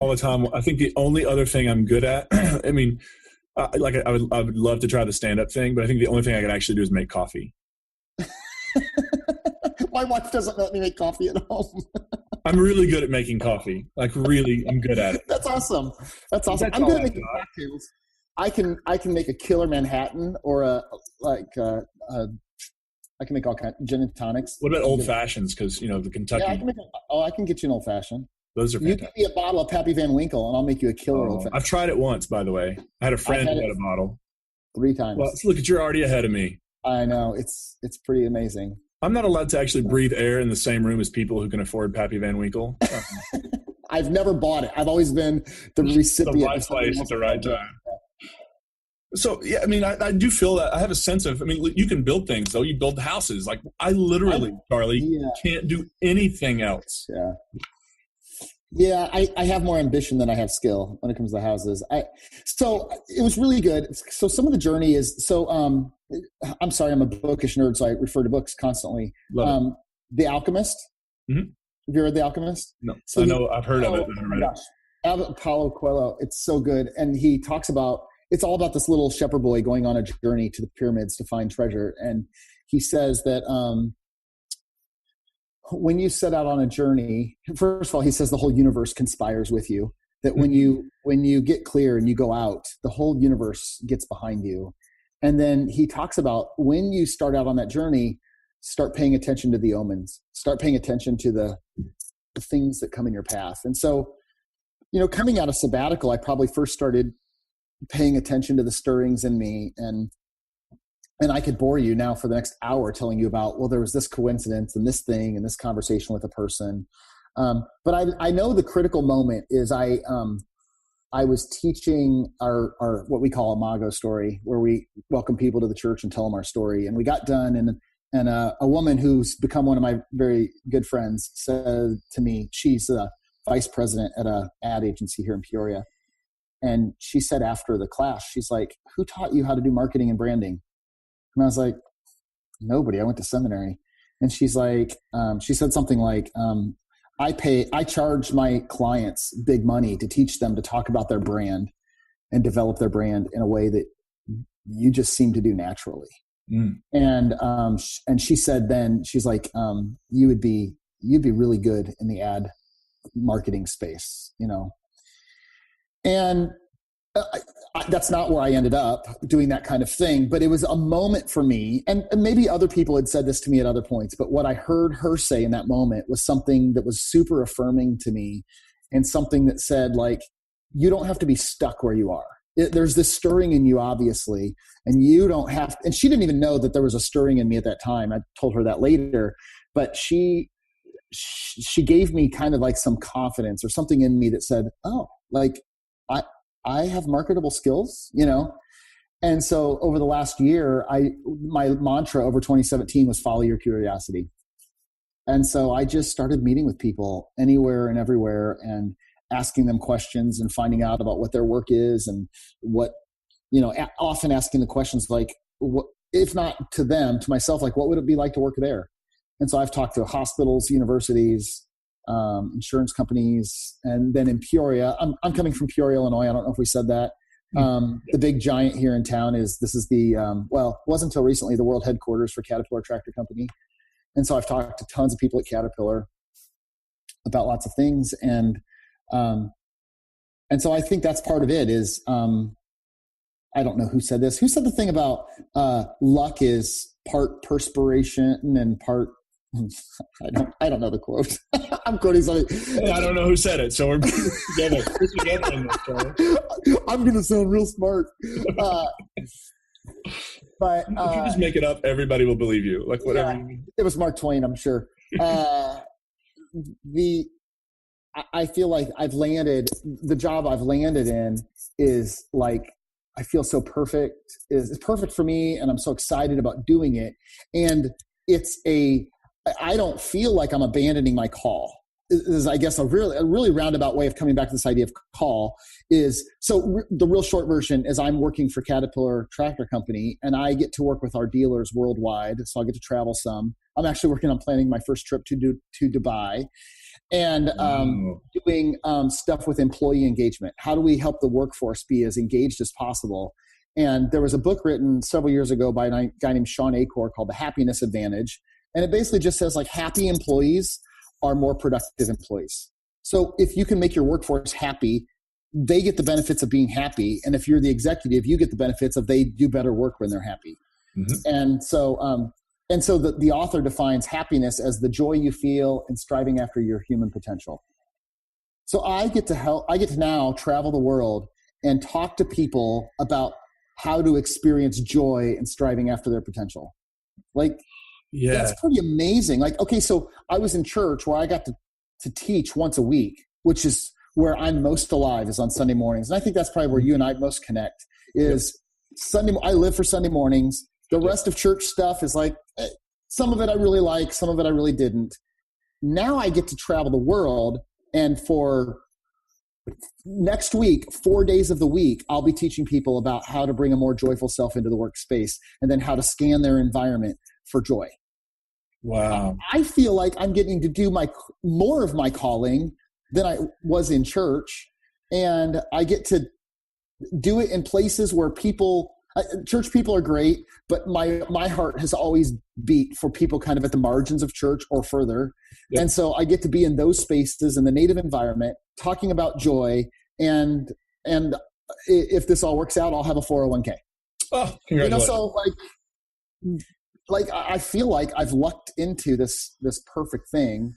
all the time. I think the only other thing I'm good at, I mean, I would love to try the stand-up thing, but I think the only thing I could actually do is make coffee. My wife doesn't let me make coffee at home. I'm really good at making coffee. Like really, I'm good at it. That's awesome. That's awesome. I'm good at making cocktails. I can make a killer Manhattan or I can make all kinds of gin and tonics. What about old fashions? Because the Kentucky. Yeah, I can get you an old fashioned. Those are fantastic. You give me a bottle of Pappy Van Winkle, and I'll make you a killer old fashioned. I've tried it once, by the way. I had a friend who had a bottle 3 times. Well, look at, you're already ahead of me. I know, it's pretty amazing. I'm not allowed to actually breathe air in the same room as people who can afford Pappy Van Winkle. I've never bought it. I've always been the recipient. The right place at the right time. So, yeah, I mean, I do feel that I have a sense of, I mean, you can build things, though. You build houses. Like, I literally, Charlie, can't do anything else. Yeah. Yeah, I have more ambition than I have skill when it comes to houses. So it was really good. So some of the journey is, I'm sorry, I'm a bookish nerd, so I refer to books constantly. The Alchemist. Mm-hmm. Have you read The Alchemist? No, so I know I've heard of it. Paulo Coelho, it's so good. And he talks about, it's all about this little shepherd boy going on a journey to the pyramids to find treasure. And he says that when you set out on a journey, first of all, he says the whole universe conspires with you. That when you get clear and you go out, the whole universe gets behind you. And then he talks about when you start out on that journey, start paying attention to the omens, start paying attention to the things that come in your path. And so, coming out of sabbatical, I probably first started paying attention to the stirrings in me, and I could bore you now for the next hour telling you about, well, there was this coincidence and this thing and this conversation with a person. But I know the critical moment is I was teaching our what we call a Imago story, where we welcome people to the church and tell them our story. And we got done, and a woman who's become one of my very good friends said to me, she's the vice president at a ad agency here in Peoria. And she said after the class, she's like, who taught you how to do marketing and branding? And I was like, nobody. I went to seminary. And she's like, she said something like, I charge my clients big money to teach them to talk about their brand and develop their brand in a way that you just seem to do naturally. Mm. And she said, then she's like, you'd be really good in the ad marketing space, and that's not where I ended up doing that kind of thing, but it was a moment for me, and maybe other people had said this to me at other points, but what I heard her say in that moment was something that was super affirming to me, and something that said, like, you don't have to be stuck where you are. There's this stirring in you, obviously, and you don't have, and she didn't even know that there was a stirring in me at that time. I told her that later, but she gave me kind of like some confidence or something in me that said, oh, like, I have marketable skills, And so over the last year, my mantra over 2017 was follow your curiosity. And so I just started meeting with people anywhere and everywhere and asking them questions and finding out about what their work is and what, often asking the questions like, what, if not to them, to myself, like, what would it be like to work there? And so I've talked to hospitals, universities, insurance companies, and then in Peoria, I'm coming from Peoria, Illinois. I don't know if we said that. The big giant here in town is it wasn't until recently the world headquarters for Caterpillar Tractor Company. And so I've talked to tons of people at Caterpillar about lots of things. And so I think that's part of it is, I don't know who said this. Who said the thing about luck is part perspiration and part, I don't know the quote. I'm quoting something. I don't know who said it, so we're together. In this story. I'm going to sound real smart. But if you just make it up, everybody will believe you. Like whatever. Yeah, it was Mark Twain, I'm sure. I feel like the job I've landed in is like, I feel so perfect. It's perfect for me, and I'm so excited about doing it. And I don't feel like I'm abandoning my call. Is I guess a really roundabout way of coming back to this idea of call is, so the real short version is I'm working for Caterpillar Tractor Company, and I get to work with our dealers worldwide. So I get to travel some. I'm actually working on planning my first trip to Dubai. and doing stuff with employee engagement. How do we help the workforce be as engaged as possible? And there was a book written several years ago by a guy named Sean Acor called The Happiness Advantage. And it basically just says like happy employees are more productive employees. So if you can make your workforce happy, they get the benefits of being happy. And if you're the executive, you get the benefits of they do better work when they're happy. Mm-hmm. And so the author defines happiness as the joy you feel in striving after your human potential. So I get to now travel the world and talk to people about how to experience joy and striving after their potential. Like, that's pretty amazing. Like, okay, so I was in church where I got to teach once a week, which is where I'm most alive, is on Sunday mornings. And I think that's probably where you and I most connect is Sunday. I live for Sunday mornings. The rest of church stuff is like, some of it I really like, some of it I really didn't. Now I get to travel the world, and for next week, 4 days of the week, I'll be teaching people about how to bring a more joyful self into the workspace, and then how to scan their environment for joy. Wow. I feel like I'm getting to do more of my calling than I was in church, and I get to do it in places where church people are great, but my heart has always beat for people kind of at the margins of church or further. Yep. And so I get to be in those spaces in the native environment, talking about joy. And if this all works out, I'll have a 401k. Oh, congratulations. So like I feel like I've lucked into this perfect thing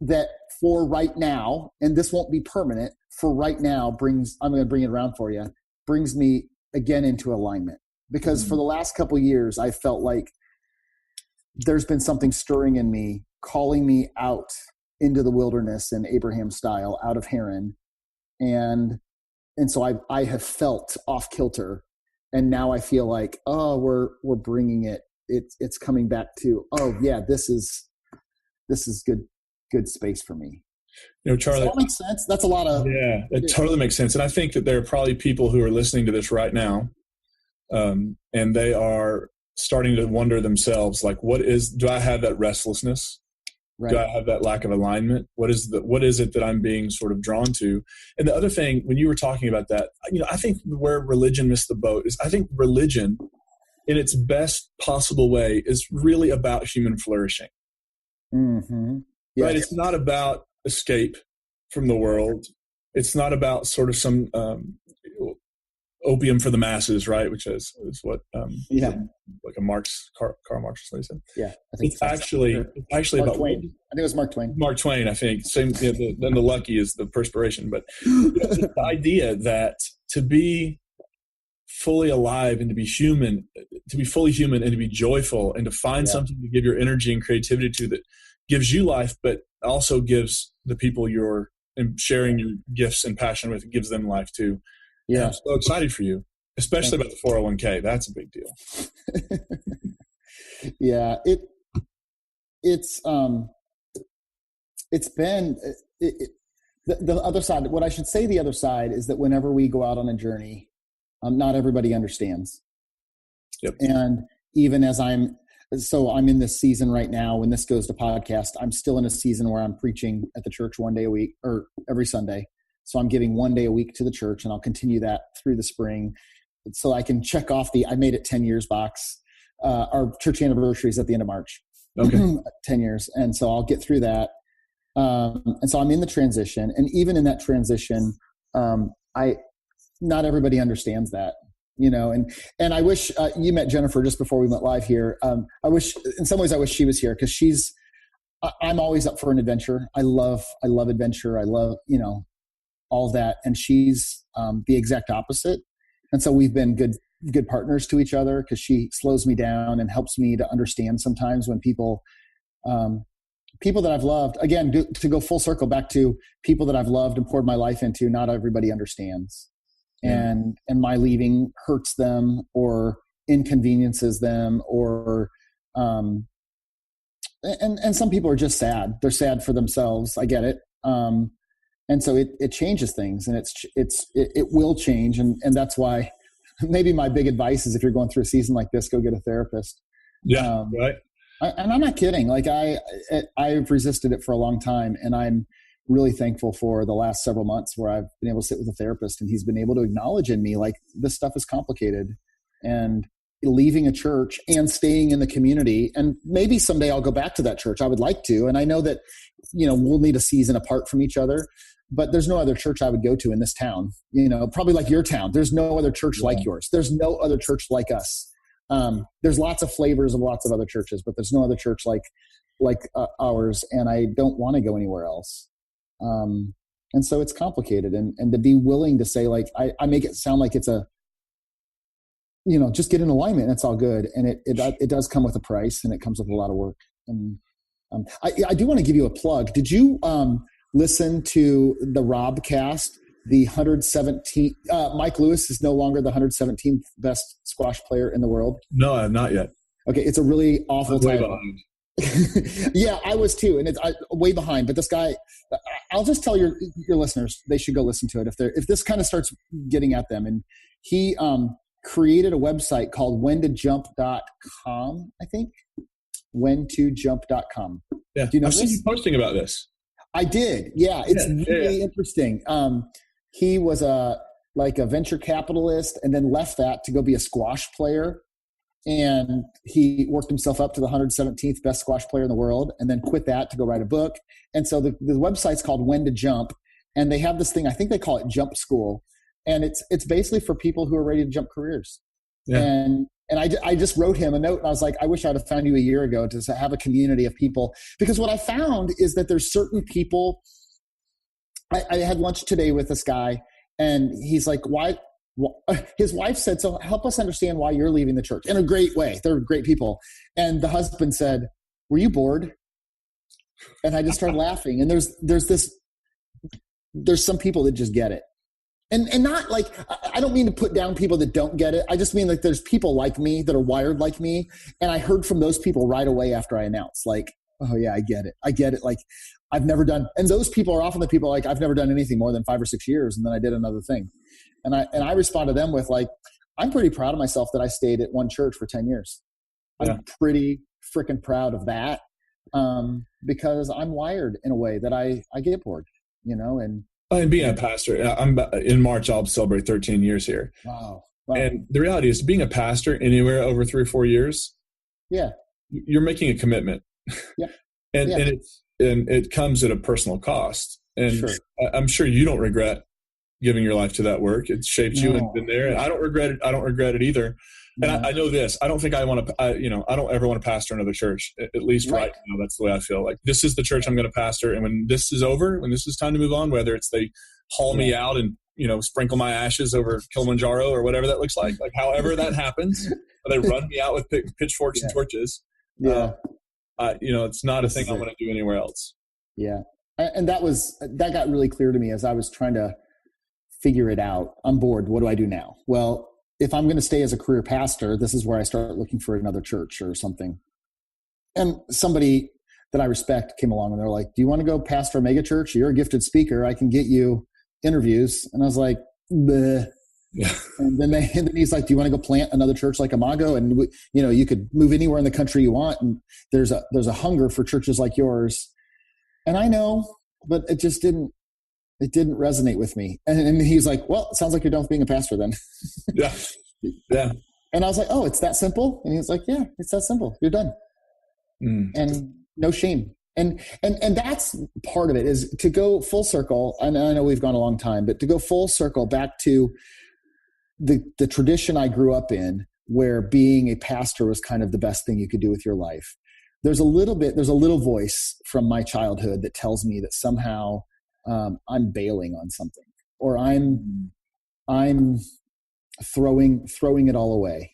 that for right now, and this won't be permanent, for right now I'm going to bring it around for you, brings me again into alignment. Because for the last couple of years, I felt like there's been something stirring in me, calling me out into the wilderness in Abraham style, out of Haran. And so I have felt off kilter. And now I feel like, oh, we're bringing it. It's coming back to, oh yeah, this is good space for me. Charlie, does that make sense? That's a lot of, it totally makes sense. And I think that there are probably people who are listening to this right now, and they are starting to wonder themselves, like, do I have that restlessness? Right. Do I have that lack of alignment? What is it that I'm being sort of drawn to? And the other thing, when you were talking about that, I think where religion missed the boat is, I think religion in its best possible way is really about human flourishing. Mm-hmm. Yes. Right? It's not about escape from the world. It's not about sort of some opium for the masses, right? Which is what like a Karl Marx said. Yeah, I think it's actually about Twain. I think it was Mark Twain. Mark Twain, I think. Same. Then the lucky is the perspiration, but the idea that to be fully alive and to be human, to be fully human and to be joyful and to find something to give your energy and creativity to that gives you life, but also gives the people you're sharing your gifts and passion with, gives them life too. Yeah. I'm so excited for you, especially about the 401k. That's a big deal. Yeah. It's been the other side. What I should say, the other side is that whenever we go out on a journey, not everybody understands. Yep. And even as I'm in this season right now, when this goes to podcast, I'm still in a season where I'm preaching at the church one day a week or every Sunday. So I'm giving 1 day a week to the church, and I'll continue that through the spring so I can check off I made it 10 years box. Our church anniversary is at the end of March. Okay. 10 years. And so I'll get through that. And so I'm in the transition, and even in that transition, not everybody understands that, and I wish you met Jennifer just before we went live here. I wish she was here, because I'm always up for an adventure. I love adventure. I love, all that. And she's the exact opposite. And so we've been good partners to each other, because she slows me down and helps me to understand sometimes when people that I've loved, again, to go full circle back to people that I've loved and poured my life into, not everybody understands. And my leaving hurts them or inconveniences them, or and some people are just sad. They're sad for themselves. I get it. And so it changes things, and it will change. And that's why maybe my big advice is, if you're going through a season like this, go get a therapist. Yeah. Right. And I'm not kidding. Like I've resisted it for a long time, and I'm really thankful for the last several months where I've been able to sit with a therapist, and he's been able to acknowledge in me, like, this stuff is complicated, and leaving a church and staying in the community. And maybe someday I'll go back to that church. I would like to. And I know that, we'll need a season apart from each other, but there's no other church I would go to in this town, probably like your town. There's no other church like yours. There's no other church like us. There's lots of flavors of lots of other churches, but there's no other church like ours. And I don't want to go anywhere else. And so it's complicated, and to be willing to say, like, I make it sound like it's just get in alignment. That's all good. And it does come with a price, and it comes with a lot of work. And I do want to give you a plug. Did you listen to the Robcast, the 117th? Mike Lewis is no longer the 117th best squash player in the world. No, I have not yet. Okay, it's a really awful title. Behind. Yeah, I was too, and it's way behind. But this guy, I'll just tell your listeners, they should go listen to it if this kind of starts getting at them. And he created a website called whentojump.com, I think. Whentojump.com. Yeah, do you know I've seen you posting about this. I did. Yeah, it's really interesting. He was a venture capitalist, and then left that to go be a squash player. And he worked himself up to the 117th best squash player in the world, and then quit that to go write a book. And so the website's called When to Jump, and they have this thing, I think they call it Jump School. And it's basically for people who are ready to jump careers. Yeah. And I just wrote him a note, and I was like, I wish I'd have found you a year ago to have a community of people. Because what I found is that there's certain people. I had lunch today with this guy, and he's like, why? His wife said, so help us understand why you're leaving the church, in a great way. They're great people. And the husband said, were you bored? And I just started laughing. And there's some people that just get it. And not like, I don't mean to put down people that don't get it. I just mean like there's people like me that are wired like me. And I heard from those people right away after I announced, like, oh yeah, I get it. I get it. Like, I've never done, and those people are often the people like, I've never done anything more than 5 or 6 years. And then I did another thing. And I respond to them with, like, I'm pretty proud of myself that I stayed at one church for 10 years. Yeah. I'm pretty freaking proud of that, because I'm wired in a way that I get bored, and being a pastor, in March, I'll celebrate 13 years here. Wow. And the reality is, being a pastor anywhere over 3 or 4 years, yeah, you're making a commitment. Yeah. And it comes at a personal cost. And sure. I'm sure you don't regret giving your life to that work. It's shaped you and been there. And I don't regret it. I don't regret it either. And I know this. I don't think I want to. I don't ever want to pastor another church. At least right now, that's the way I feel. Like, this is the church I'm going to pastor. And when this is over, when this is time to move on, whether it's they haul me out and sprinkle my ashes over Kilimanjaro or whatever that looks like however that happens, or they run me out with pitchforks and torches. Yeah. It's not a thing I want to do anywhere else. Yeah, and that got really clear to me as I was trying to figure it out. I'm bored. What do I do now? Well, if I'm going to stay as a career pastor, this is where I start looking for another church or something. And somebody that I respect came along, and they're like, do you want to go pastor a mega church? You're a gifted speaker. I can get you interviews. And I was like, bleh. Yeah. And then he's like, do you want to go plant another church like Imago? And you could move anywhere in the country you want. And there's a hunger for churches like yours. And I know, but it just didn't resonate with me. And he's like, well, it sounds like you're done with being a pastor then. Yeah. Yeah. And I was like, oh, it's that simple? And he's like, yeah, it's that simple. You're done. And no shame. And that's part of it, is to go full circle. And I know we've gone a long time, but to go full circle back to the tradition I grew up in, where being a pastor was kind of the best thing you could do with your life. There's a little voice from my childhood that tells me that somehow I'm bailing on something, or I'm throwing it all away.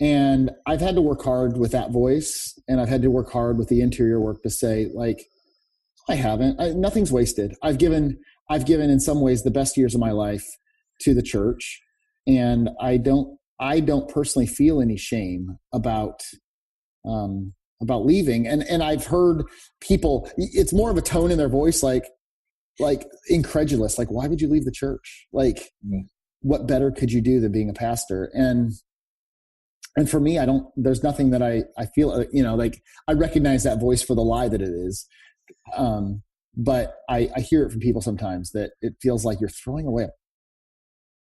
And I've had to work hard with that voice, and I've had to work hard with the interior work to say, like, I haven't. Nothing's wasted. I've given in some ways the best years of my life to the church, and I don't personally feel any shame about leaving. And I've heard people, it's more of a tone in their voice, like incredulous, like, why would you leave the church? Like, what better could you do than being a pastor? And And for me, there's nothing that I feel, like I recognize that voice for the lie that it is. But I hear it from people sometimes that it feels like you're throwing away a